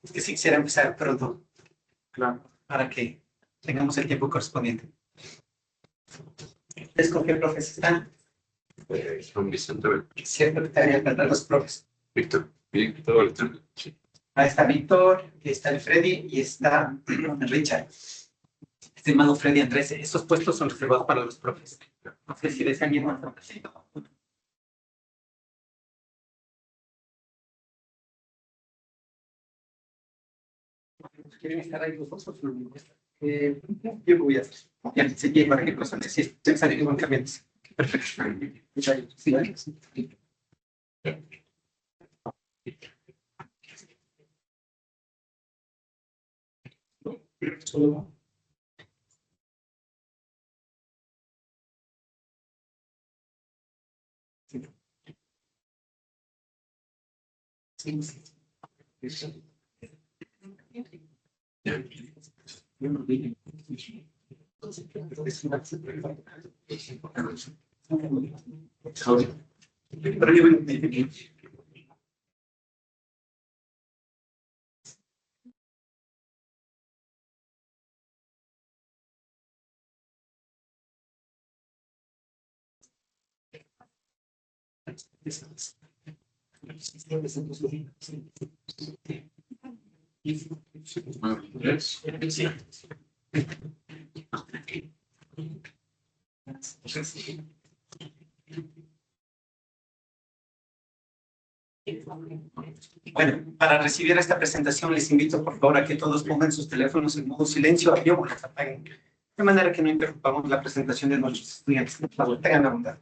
Es que sí quisiera empezar pronto, Claro. para que tengamos el tiempo correspondiente. ¿Ustedes con qué profes están? Con Vicente Beltrán. Cierto que te faltar los profes. Víctor Beltrán. Sí. Ahí está Víctor, está el Freddy y está Richard. Estimado Freddy Andrés, estos puestos son reservados para los profes. No sé si desean ir más tardecito. ¿Quieren estar ahí los dos? Yo voy a hacer. Ya, sí, para qué cosa necesito. Ya saben que van cambiando. Perfecto. Sí, ¿vale? Solo. Sí, sí. Bueno, para recibir esta presentación les invito por favor a que todos pongan sus teléfonos en modo silencio o los apaguen, de manera que no interrumpamos la presentación de nuestros estudiantes. Por favor, tengan la bondad.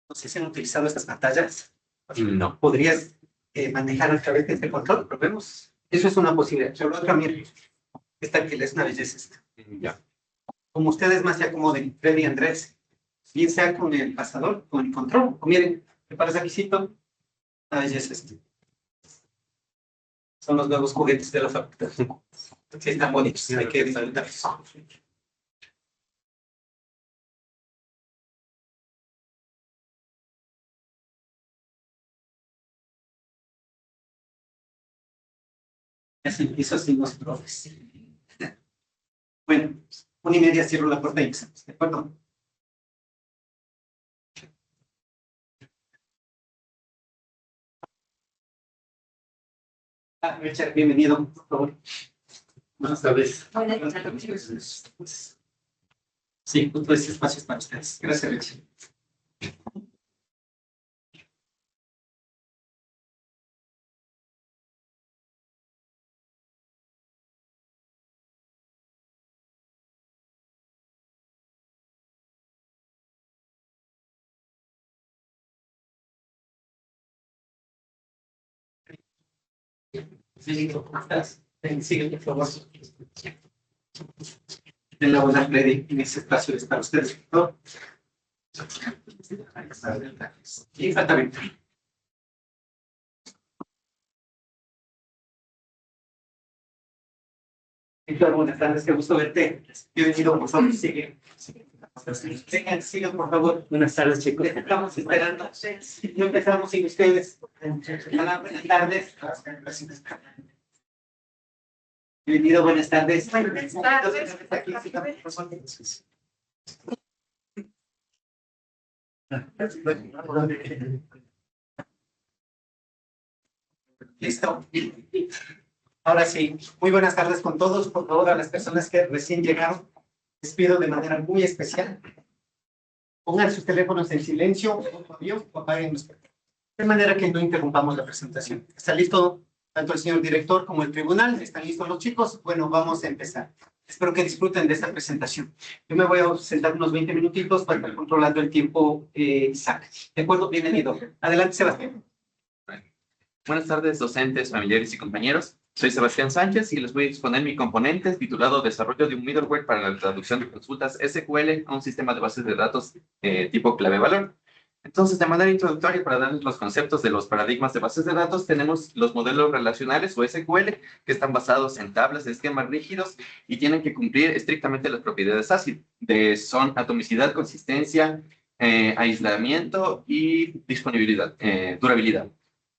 No sé si han utilizado estas pantallas. No. ¿Podrías manejar a través de este control? Probemos. Eso es una posibilidad. Pero la otra, miren, esta que es una belleza esta. Ya. Como ustedes más se acomoden, Freddy y Andrés, bien sea con el pasador, con el control, o miren, preparas aquícito, una belleza esta. Son los nuevos juguetes de la facultad. Sí, están bonitos, hay que disfrutarlos. Así empiezo así los profes. Bueno, 1:30 cierro la puerta y empezamos, ¿de acuerdo? Richard, bienvenido, por favor. Buenas tardes. Buenas tardes. Sí, justo ese espacio es para ustedes. Gracias, Richard. Sí, ¿cómo estás? Ven, sigue, por favor. de la buena Freddy en ese espacio es para ustedes, ¿no? Exactamente. Víctor, buenas tardes, qué gusto verte. Bienvenido, por favor, sigue. Sigan, por favor. Buenas tardes, chicos. Les estamos esperando. No empezamos sin ustedes. Hola, buenas tardes. Bienvenido, buenas tardes. Buenas tardes. Listo. Ahora sí, muy buenas tardes con todos. Por favor, a las personas que recién llegaron, les pido de manera muy especial, pongan sus teléfonos en silencio o apaguen los teléfonos, de manera que no interrumpamos la presentación. ¿Está listo tanto el señor director como el tribunal? ¿Están listos los chicos? Bueno, vamos a empezar. Espero que disfruten de esta presentación. Yo me voy a sentar unos 20 minutitos para estar controlando el tiempo, Isaac. ¿De acuerdo? Bienvenido. Adelante, Sebastián. Buenas tardes, docentes, familiares y compañeros. Soy Sebastián Sánchez y les voy a exponer mi componente titulado Desarrollo de un middleware para la traducción de consultas SQL a un sistema de bases de datos tipo clave-valor. Entonces, de manera introductoria, para darles los conceptos de los paradigmas de bases de datos, tenemos los modelos relacionales o SQL, que están basados en tablas de esquemas rígidos y tienen que cumplir estrictamente las propiedades ACID, son atomicidad, consistencia, aislamiento y disponibilidad, durabilidad.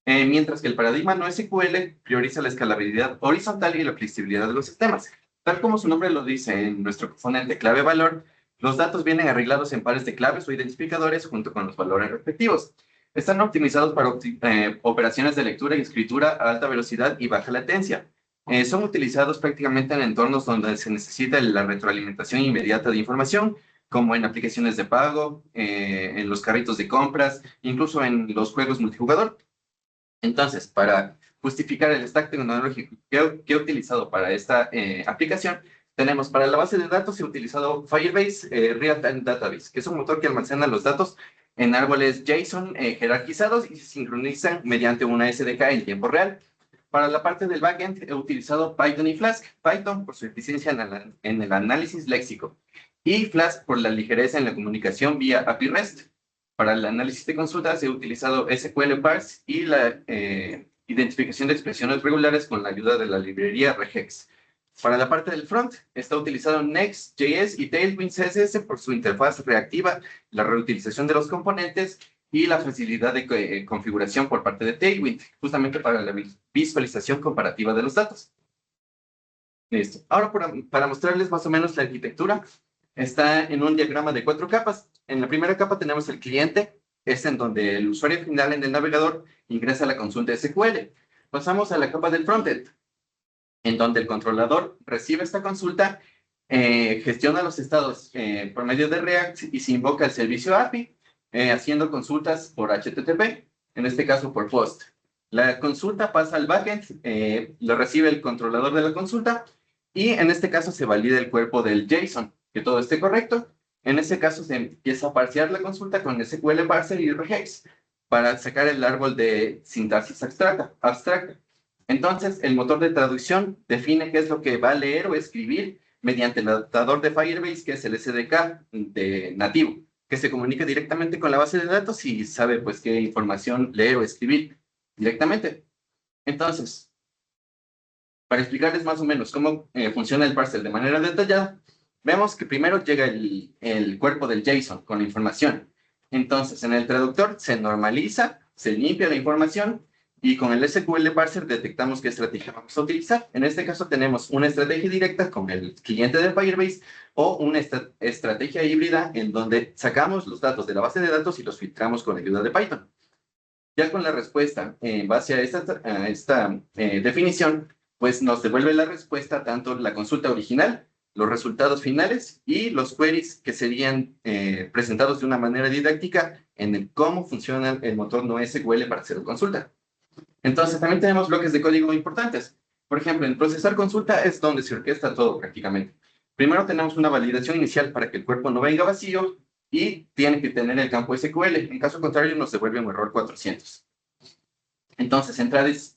Mientras que el paradigma no SQL prioriza la escalabilidad horizontal y la flexibilidad de los sistemas. Tal como su nombre lo dice en nuestro componente clave-valor, los datos vienen arreglados en pares de claves o identificadores junto con los valores respectivos. Están optimizados para operaciones de lectura y escritura a alta velocidad y baja latencia. Son utilizados prácticamente en entornos donde se necesita la retroalimentación inmediata de información, como en aplicaciones de pago, en los carritos de compras, incluso en los juegos multijugador. Entonces, para justificar el stack tecnológico que he utilizado para esta aplicación, tenemos para la base de datos he utilizado Firebase Real-Time Database, que es un motor que almacena los datos en árboles JSON jerarquizados y se sincronizan mediante una SDK en tiempo real. Para la parte del backend he utilizado Python y Flask. Python por su eficiencia en el análisis léxico y Flask por la ligereza en la comunicación vía API REST. Para el análisis de consultas he utilizado SQL Parse y la identificación de expresiones regulares con la ayuda de la librería regex. Para la parte del front, está utilizado Next.js y Tailwind CSS por su interfaz reactiva, la reutilización de los componentes y la facilidad de configuración por parte de Tailwind, justamente para la visualización comparativa de los datos. Listo. Ahora, para mostrarles más o menos la arquitectura, está en un diagrama de 4 capas. En la primera capa tenemos el cliente, es en donde el usuario final en el navegador ingresa la consulta SQL. Pasamos a la capa del frontend, en donde el controlador recibe esta consulta, gestiona los estados por medio de React y se invoca el servicio API, haciendo consultas por HTTP, en este caso por POST. La consulta pasa al backend, lo recibe el controlador de la consulta y en este caso se valida el cuerpo del JSON, que todo esté correcto. En ese caso se empieza a parsear la consulta con SQL Parser y regex para sacar el árbol de sintaxis abstracta. Entonces, el motor de traducción define qué es lo que va a leer o escribir mediante el adaptador de Firebase, que es el SDK de nativo, que se comunica directamente con la base de datos y sabe pues qué información leer o escribir directamente. Entonces, para explicarles más o menos cómo funciona el parser de manera detallada, vemos que primero llega el cuerpo del JSON con la información. Entonces, en el traductor se normaliza, se limpia la información y con el SQL Parser detectamos qué estrategia vamos a utilizar. En este caso tenemos una estrategia directa con el cliente de Firebase o una estrategia híbrida en donde sacamos los datos de la base de datos y los filtramos con la ayuda de Python. Ya con la respuesta en base a esta definición, pues nos devuelve la respuesta tanto la consulta original, los resultados finales y los queries que serían presentados de una manera didáctica en el cómo funciona el motor no SQL para hacer consulta. Entonces, también tenemos bloques de código importantes. Por ejemplo, en procesar consulta es donde se orquesta todo prácticamente. Primero tenemos una validación inicial para que el cuerpo no venga vacío y tiene que tener el campo SQL. En caso contrario, nos devuelve un error 400. Entonces, en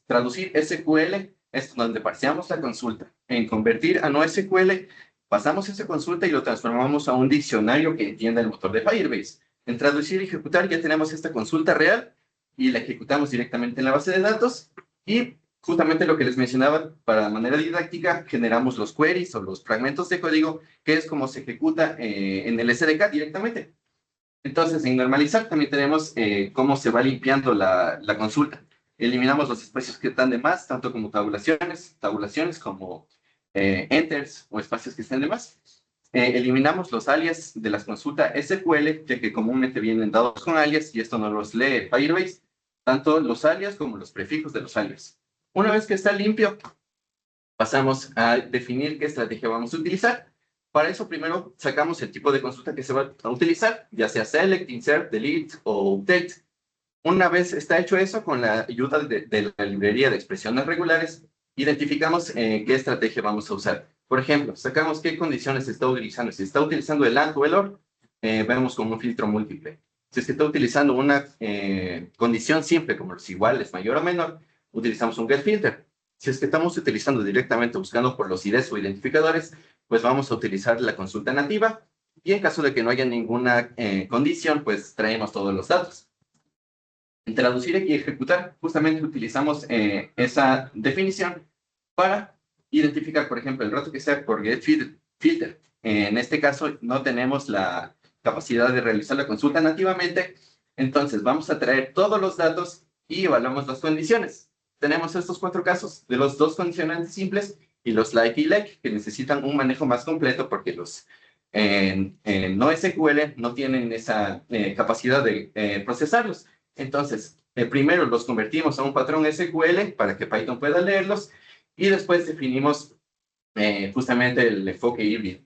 traducir SQL es donde parseamos la consulta. En convertir a no SQL Pasamos esa consulta y lo transformamos a un diccionario que entienda el motor de Firebase. En traducir y ejecutar ya tenemos esta consulta real y la ejecutamos directamente en la base de datos y justamente lo que les mencionaba, para manera didáctica, generamos los queries o los fragmentos de código, que es como se ejecuta en el SDK directamente. Entonces, en normalizar también tenemos cómo se va limpiando la consulta. Eliminamos los espacios que están de más, tanto como tabulaciones como enters o espacios que estén de más. Eliminamos los alias de las consultas SQL, ya que comúnmente vienen dados con alias y esto no los lee Firebase, tanto los alias como los prefijos de los alias. Una vez que está limpio, pasamos a definir qué estrategia vamos a utilizar. Para eso primero sacamos el tipo de consulta que se va a utilizar, ya sea select, insert, delete o update. Una vez está hecho eso, con la ayuda de la librería de expresiones regulares, identificamos qué estrategia vamos a usar. Por ejemplo, sacamos qué condiciones se está utilizando. Si está utilizando el AND o el OR, vemos como un filtro múltiple. Si es que está utilizando una condición simple, como los iguales, mayor o menor, utilizamos un getFilter. Si es que estamos utilizando directamente buscando por los IDs o identificadores, pues vamos a utilizar la consulta nativa. Y en caso de que no haya ninguna condición, pues traemos todos los datos. En traducir y ejecutar, justamente utilizamos esa definición para identificar, por ejemplo, el rato que sea por getFilter. En este caso, no tenemos la capacidad de realizar la consulta nativamente, entonces vamos a traer todos los datos y evaluamos las condiciones. Tenemos estos 4 casos de los 2 condicionantes simples y los like y like, que necesitan un manejo más completo porque los no SQL no tienen esa capacidad de procesarlos. Entonces, primero los convertimos a un patrón SQL para que Python pueda leerlos y después definimos justamente el enfoque híbrido.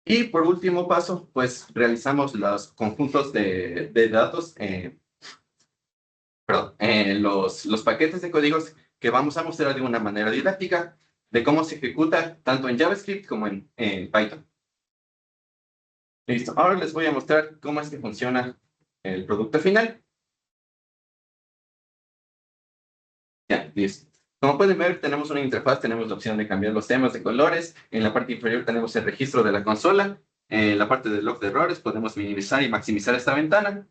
Y por último paso, pues realizamos los conjuntos de datos, los paquetes de códigos que vamos a mostrar de una manera didáctica de cómo se ejecuta tanto en JavaScript como en Python. Listo, ahora les voy a mostrar cómo es que funciona el producto final. Ya, listo. Como pueden ver, tenemos una interfaz, tenemos la opción de cambiar los temas de colores. En la parte inferior tenemos el registro de la consola. En la parte del log de errores podemos minimizar y maximizar esta ventana.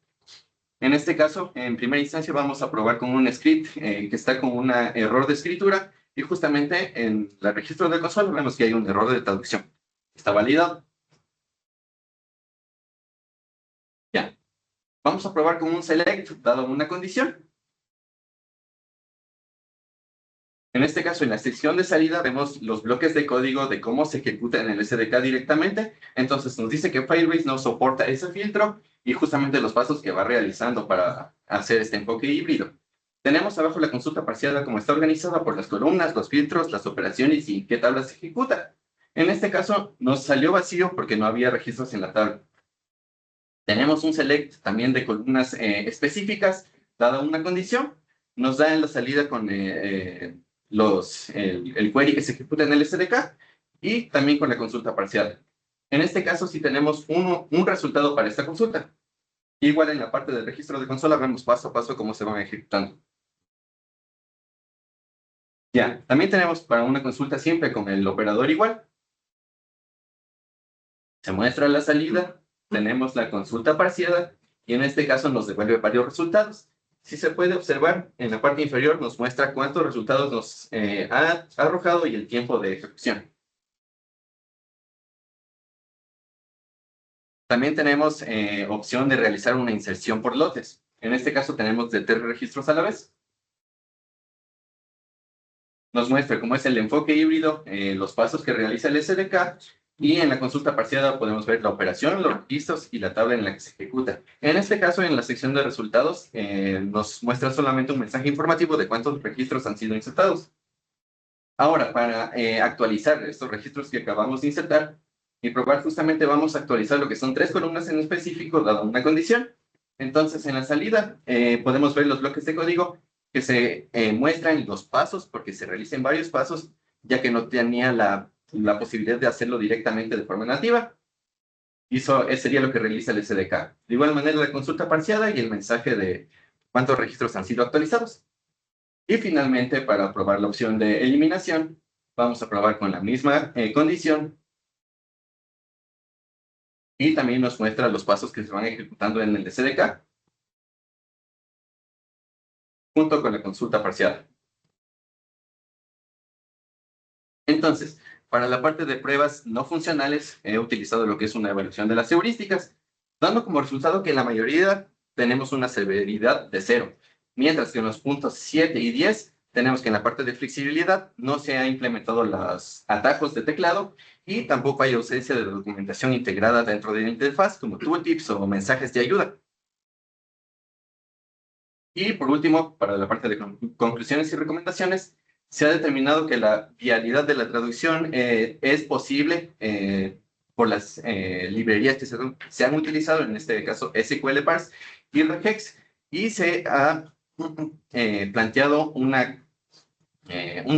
En este caso, en primera instancia vamos a probar con un script que está con un error de escritura y justamente en el registro de consola vemos que hay un error de traducción. Está validado. Ya. Vamos a probar con un select dado una condición. En este caso, en la sección de salida vemos los bloques de código de cómo se ejecuta en el SDK directamente. Entonces nos dice que Firebase no soporta ese filtro y justamente los pasos que va realizando para hacer este enfoque híbrido. Tenemos abajo la consulta parcial como está organizada por las columnas, los filtros, las operaciones y qué tabla se ejecuta. En este caso nos salió vacío porque no había registros en la tabla. Tenemos un select también de columnas específicas, dada una condición. Nos da en la salida con el query que se ejecuta en el SDK y también con la consulta parcial. En este caso, si tenemos un resultado para esta consulta. Igual en la parte del registro de consola vemos paso a paso cómo se van ejecutando. Ya, también tenemos para una consulta siempre con el operador igual. Se muestra la salida, tenemos la consulta parcial y en este caso nos devuelve varios resultados. Si se puede observar, en la parte inferior nos muestra cuántos resultados nos ha arrojado y el tiempo de ejecución. También tenemos opción de realizar una inserción por lotes. En este caso tenemos de 3 registros a la vez. Nos muestra cómo es el enfoque híbrido, los pasos que realiza el SDK y en la consulta parcial podemos ver la operación, los registros y la tabla en la que se ejecuta. En este caso, en la sección de resultados, nos muestra solamente un mensaje informativo de cuántos registros han sido insertados. Ahora, para actualizar estos registros que acabamos de insertar y probar, justamente vamos a actualizar lo que son 3 columnas en específico, dada una condición. Entonces, en la salida podemos ver los bloques de código que se muestran los pasos, porque se realizan varios pasos, ya que no tenía la posibilidad de hacerlo directamente de forma nativa. Y eso sería lo que realiza el SDK. De igual manera, la consulta parcial y el mensaje de cuántos registros han sido actualizados. Y finalmente, para probar la opción de eliminación, vamos a probar con la misma condición Y también nos muestra los pasos que se van ejecutando en el SDK, junto con la consulta parcial. Entonces, para la parte de pruebas no funcionales, he utilizado lo que es una evaluación de las heurísticas, dando como resultado que en la mayoría tenemos una severidad de 0, mientras que en los puntos 7 y 10 tenemos que en la parte de flexibilidad no se ha implementado los atajos de teclado y tampoco hay ausencia de documentación integrada dentro de la interfaz, como tooltips o mensajes de ayuda. Y por último, para la parte de conclusiones y recomendaciones, se ha determinado que la vialidad de la traducción es posible por las librerías que se han utilizado, en este caso SQL Parse y Regex, y se ha planteado un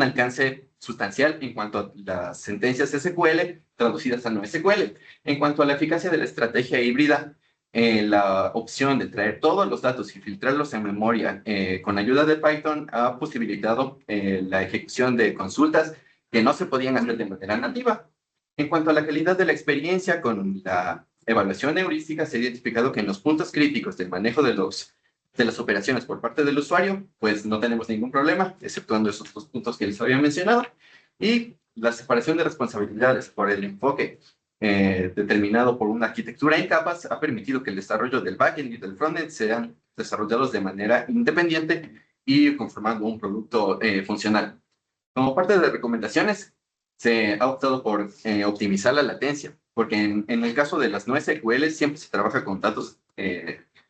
alcance sustancial en cuanto a las sentencias SQL traducidas a no SQL. En cuanto a la eficacia de la estrategia híbrida, la opción de traer todos los datos y filtrarlos en memoria con ayuda de Python ha posibilitado la ejecución de consultas que no se podían hacer de manera nativa. En cuanto a la calidad de la experiencia con la evaluación heurística, se ha identificado que en los puntos críticos del manejo de las operaciones por parte del usuario, pues no tenemos ningún problema, exceptuando esos dos puntos que les había mencionado. Y la separación de responsabilidades por el enfoque determinado por una arquitectura en capas ha permitido que el desarrollo del backend y del frontend sean desarrollados de manera independiente y conformando un producto funcional. Como parte de recomendaciones, se ha optado por optimizar la latencia, porque en el caso de las no SQL siempre se trabaja con datos,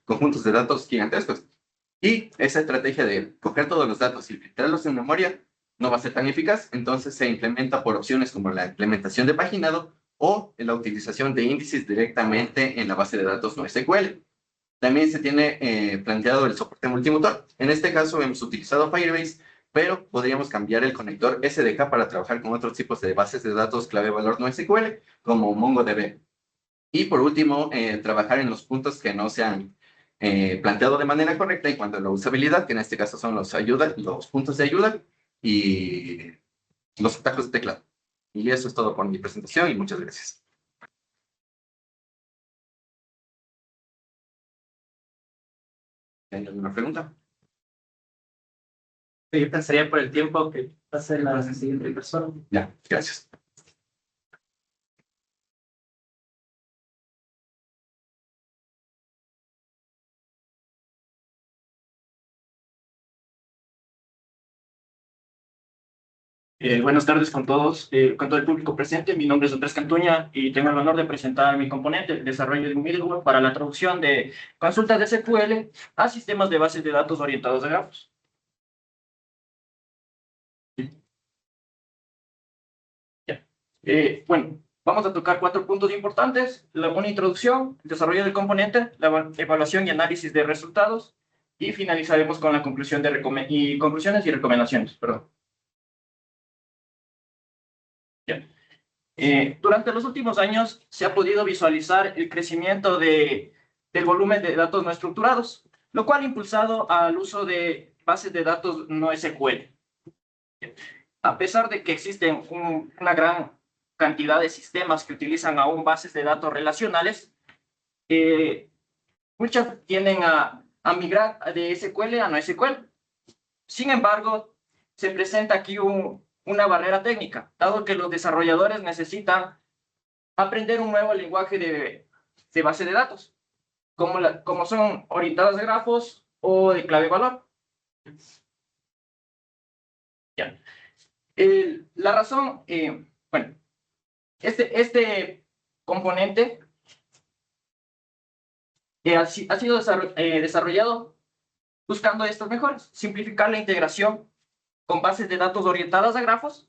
conjuntos de datos gigantescos. Y esa estrategia de coger todos los datos y filtrarlos en memoria no va a ser tan eficaz, entonces se implementa por opciones como la implementación de paginado o la utilización de índices directamente en la base de datos no SQL. También se tiene planteado el soporte multimotor. En este caso hemos utilizado Firebase, pero podríamos cambiar el conector SDK para trabajar con otros tipos de bases de datos clave-valor no SQL, como MongoDB. Y por último, trabajar en los puntos que no se han planteado de manera correcta en cuanto a la usabilidad, que en este caso son los puntos de ayuda y los atajos de teclado. Y eso es todo por mi presentación y muchas gracias. ¿Hay alguna pregunta? Yo pensaría por el tiempo que va a ser la siguiente persona. Ya, gracias. Buenas tardes con todos, con todo el público presente. Mi nombre es Andrés Cantuña y tengo el honor de presentar mi componente, el desarrollo de un middleware para la traducción de consultas de SQL a sistemas de bases de datos orientados a grafos. Bueno, vamos a tocar 4 puntos importantes: una introducción, el desarrollo del componente, la evaluación y análisis de resultados, y finalizaremos con la conclusión de conclusiones y recomendaciones. Perdón. Durante los últimos años se ha podido visualizar el crecimiento del volumen de datos no estructurados, lo cual ha impulsado al uso de bases de datos no SQL. A pesar de que existen una gran cantidad de sistemas que utilizan aún bases de datos relacionales, muchas tienden a migrar de SQL a no SQL. Sin embargo, se presenta aquí una barrera técnica, dado que los desarrolladores necesitan aprender un nuevo lenguaje de base de datos, como son orientadas a grafos o de clave-valor. La razón, bueno, este componente ha sido desarrollado buscando estas mejoras: simplificar la integración con bases de datos orientadas a grafos,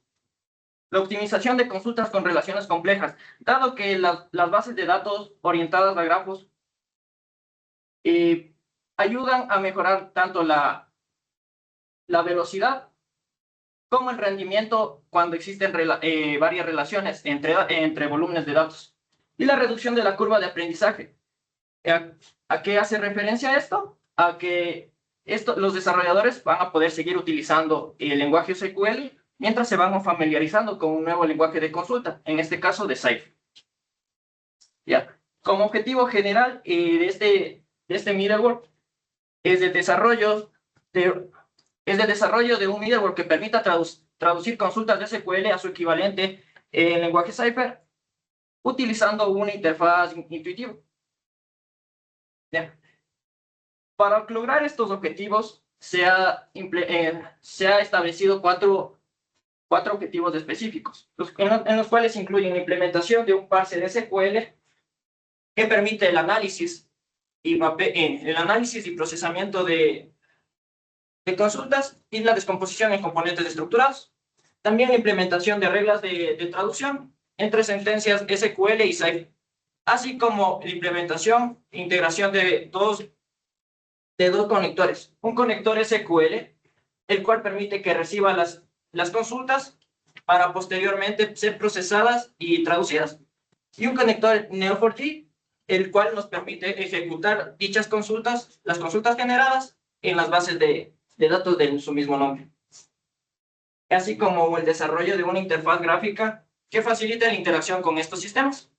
la optimización de consultas con relaciones complejas, dado que las bases de datos orientadas a grafos ayudan a mejorar tanto la velocidad como el rendimiento cuando existen varias relaciones entre volúmenes de datos, y la reducción de la curva de aprendizaje. ¿A qué hace referencia esto? A que los desarrolladores van a poder seguir utilizando el lenguaje SQL mientras se van familiarizando con un nuevo lenguaje de consulta, en este caso de Cypher. Como objetivo general de este middleware es el desarrollo de un middleware que permita traducir consultas de SQL a su equivalente en lenguaje Cypher utilizando una interfaz intuitiva. Bien. Para lograr estos objetivos se ha establecido cuatro objetivos específicos, en los cuales incluyen la implementación de un parser SQL que permite el análisis y procesamiento de consultas y la descomposición en componentes estructurados. También la implementación de reglas de traducción entre sentencias SQL y Cypher, así como la implementación e integración de dos conectores. Un conector SQL, el cual permite que reciba las consultas para posteriormente ser procesadas y traducidas. Y un conector Neo4j, el cual nos permite ejecutar dichas consultas, las consultas generadas en las bases de datos de su mismo nombre. Así como el desarrollo de una interfaz gráfica que facilite la interacción con estos sistemas.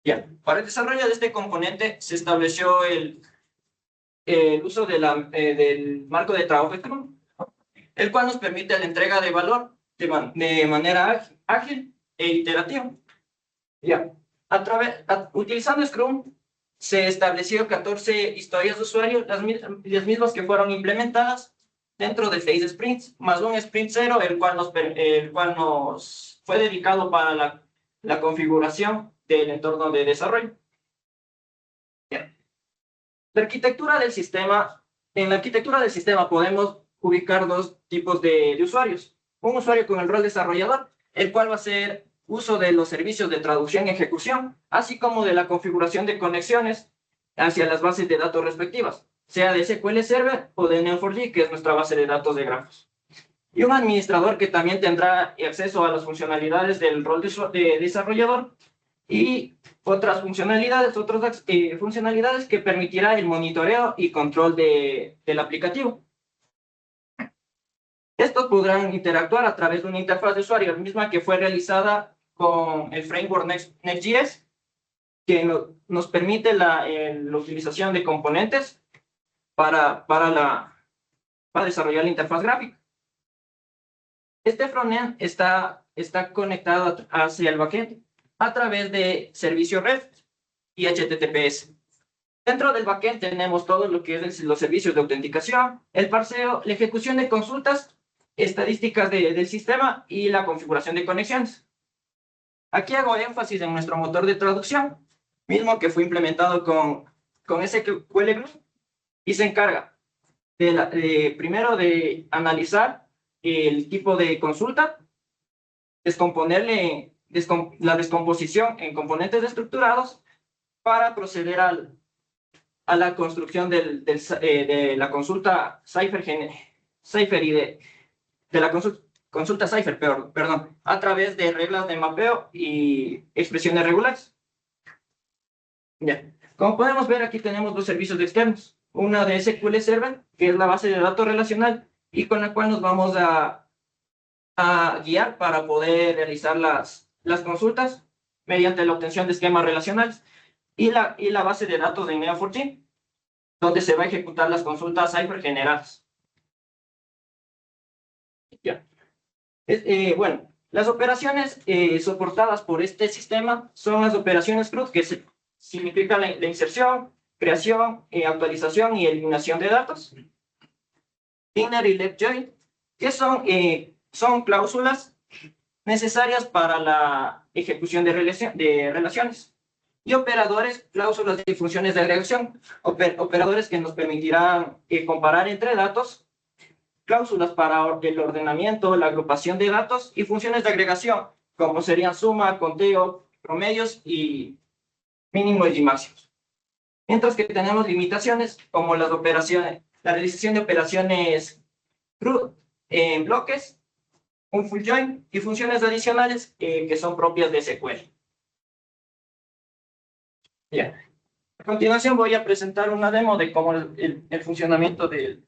Bien, para el desarrollo de este componente se estableció el uso del marco de trabajo Scrum, el cual nos permite la entrega de valor de manera ágil e iterativa. Ya. Utilizando Scrum, se estableció 14 historias de usuario, las mismas que fueron implementadas dentro de 6 sprints, más un sprint 0, el cual nos fue dedicado para la configuración del entorno de desarrollo. Bien. La arquitectura del sistema, en la arquitectura del sistema podemos ubicar dos tipos de usuarios. Un usuario con el rol desarrollador, el cual va a hacer uso de los servicios de traducción y ejecución, así como de la configuración de conexiones hacia las bases de datos respectivas, sea de SQL Server o de Neo4j, que es nuestra base de datos de grafos. Y un administrador que también tendrá acceso a las funcionalidades del rol de desarrollador y otras funcionalidades que permitirá el monitoreo y control del aplicativo. Estos podrán interactuar a través de una interfaz de usuario, la misma que fue realizada con el framework Next.js, que nos permite la utilización de componentes para desarrollar la interfaz gráfica. Este frontend está conectado hacia el backend a través de servicios REST y HTTPS. Dentro del backend tenemos todo lo que es los servicios de autenticación, el parseo, la ejecución de consultas, estadísticas del sistema y la configuración de conexiones. Aquí hago énfasis en nuestro motor de traducción, mismo que fue implementado con SQL Glue y se encarga primero de analizar el tipo de consulta, descomponerle la descomposición en componentes estructurados para proceder a la construcción de la consulta Cypher y de la consulta Cypher, perdón, a través de reglas de mapeo y expresiones regulares. Ya. Como podemos ver, aquí tenemos dos servicios externos. Una de SQL Server, que es la base de datos relacional y con la cual nos vamos a guiar para poder realizar las consultas mediante la obtención de esquemas relacionales, y la base de datos de Neo4j, donde se va a ejecutar las consultas Cypher generadas. Ya. Bueno, las operaciones soportadas por este sistema son las operaciones CRUD, que significa la inserción, creación, actualización y eliminación de datos. Inner y left join, que son cláusulas necesarias para la ejecución de relaciones. Y operadores, cláusulas y funciones de agregación, operadores que nos permitirán comparar entre datos, cláusulas para el ordenamiento, la agrupación de datos y funciones de agregación, como serían suma, conteo, promedios y mínimos y máximos. Mientras que tenemos limitaciones como la realización de operaciones CRUD en bloques, un full join y funciones adicionales que son propias de SQL. Bien. A continuación voy a presentar una demo de cómo el funcionamiento del